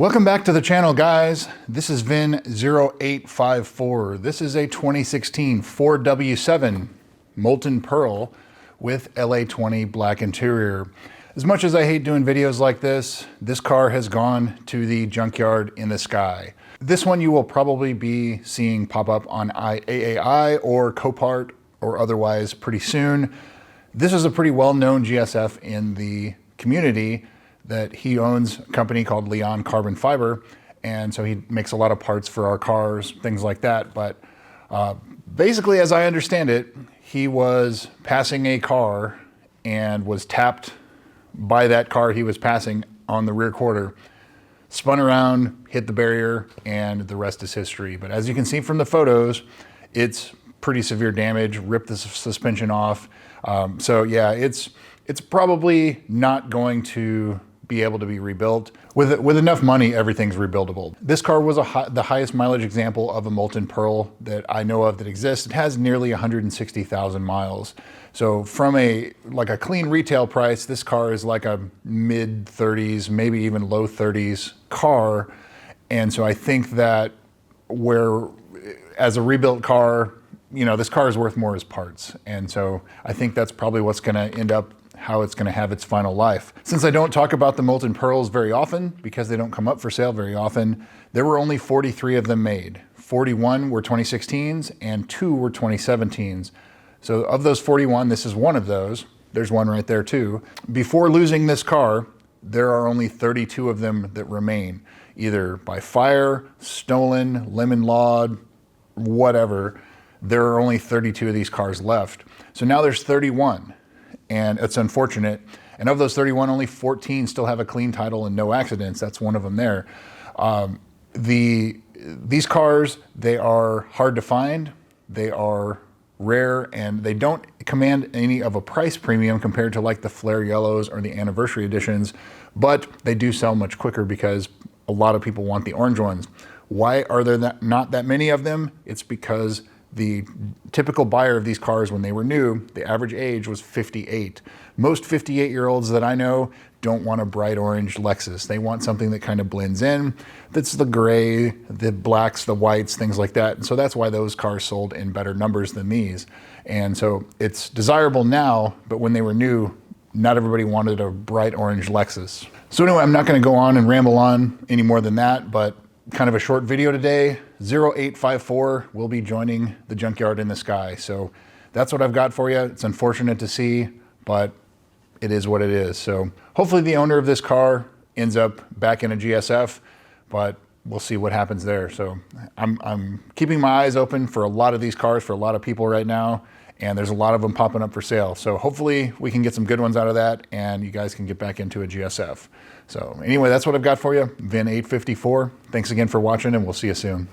Welcome back to the channel, guys. This is VIN0854. This is a 2016 Ford W7 Molten Pearl with LA20 black interior. As much as I hate doing videos like this car has gone to the junkyard in the sky. This one you will probably be seeing pop up on AAI or Copart or otherwise pretty soon. This is a pretty well-known GSF in the community that he owns a company called Leon Carbon Fiber. And so he makes a lot of parts for our cars, things like that. But basically, as I understand it, he was passing a car and was tapped by that car he was passing on the rear quarter, spun around, hit the barrier, and the rest is history. But as you can see from the photos, it's pretty severe damage, ripped the suspension off. So yeah, it's probably not going to be able to be rebuilt. With enough money, everything's rebuildable. This car was the highest mileage example of a molten pearl that I know of that exists. It has nearly 160,000 miles. So from a clean retail price, this car is like a mid 30s, maybe even low 30s car. And so I think that as a rebuilt car, you know, this car is worth more as parts. And so I think that's probably what's gonna end up how it's going to have its final life. Since I don't talk about the molten pearls very often, because they don't come up for sale very often, there were only 43 of them made. 41 were 2016s and 2 were 2017s. So of those 41, this is one of those. There's one right there too. Before losing this car, there are only 32 of them that remain, either by fire, stolen, lemon lawed, whatever. There are only 32 of these cars left. So now there's 31. And it's unfortunate. And of those 31, only 14 still have a clean title and no accidents. That's one of them there. These cars, they are hard to find. They are rare, and they don't command any of a price premium compared to like the Flare Yellows or the Anniversary Editions, but they do sell much quicker because a lot of people want the orange ones. Why are there not that many of them? It's because the typical buyer of these cars when they were new, the average age was 58. Most 58-year-olds that I know don't want a bright orange Lexus. They want something that kind of blends in. That's the gray, the blacks, the whites, things like that. And so that's why those cars sold in better numbers than these. And so it's desirable now, but when they were new, not everybody wanted a bright orange Lexus. So anyway, I'm not gonna go on and ramble on any more than that, but kind of a short video today. 0854 will be joining the junkyard in the sky. So that's what I've got for you. It's unfortunate to see, but it is what it is. So hopefully the owner of this car ends up back in a GSF, but we'll see what happens there. So I'm keeping my eyes open for a lot of these cars for a lot of people right now, and there's a lot of them popping up for sale. So hopefully we can get some good ones out of that and you guys can get back into a GSF. So anyway, that's what I've got for you. VIN 854. Thanks again for watching, and we'll see you soon.